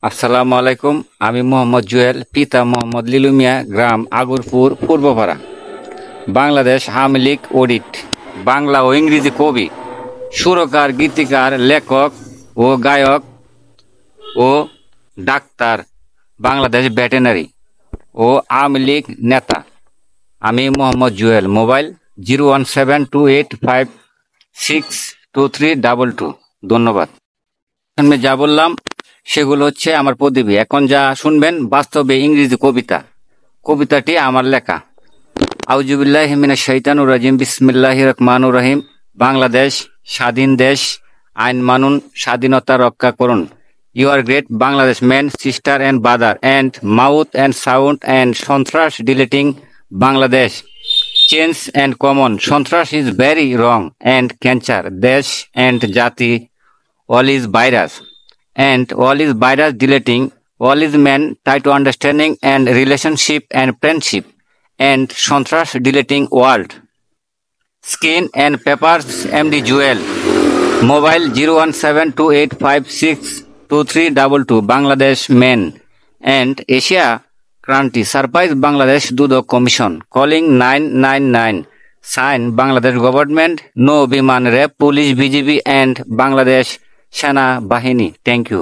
আসসালামু আলাইকুম। আমি মোহাম্মদ জুয়েল, পিতা মোহাম্মদ লিলু মিয়া, গ্রাম আগরপুর, পূর্বপাড়া, বাংলাদেশ আওয়ামী লীগ অডিট। বাংলা ও ইংরেজি কবি, সুরকার, গীতিকার, লেখক ও গায়ক ও ডাক্তার, বাংলাদেশ ভেটেরিনারি ও আওয়ামী লীগ নেতা। আমি মোহাম্মদ জুয়েল। মোবাইল 01728562322। ধন্যবাদ। আমি যা বললাম সেগুলো হচ্ছে আমার প্রদীপী। এখন যা শুনবেন বাস্তবে ইংরেজি কবিতা। কবিতাটি আমার লেখা। আউযুবিল্লাহি মিনাশ শাইতানির রাজিম। বিসমিল্লাহির রহমানির রহিম। বাংলাদেশ স্বাধীন দেশ, আইন মানুন, স্বাধীনতা রক্ষা করুন। You are great Bangladesh man, sister and brother and mouth and sound and সন্ত্রাস deleting Bangladesh change and common. সন্ত্রাস is very wrong and cancer দেশ অ্যান্ড জাতি all is virus and all is virus deleting all is man tie to understanding and relationship and friendship and Santras deleting world skin and papers MD Jewel mobile 01728562322 Bangladesh men and Asia Kranti surprise Bangladesh Dudo Commission calling 999 sign Bangladesh government no Biman rep police BGB and Bangladesh Shana Bahini. Thank you.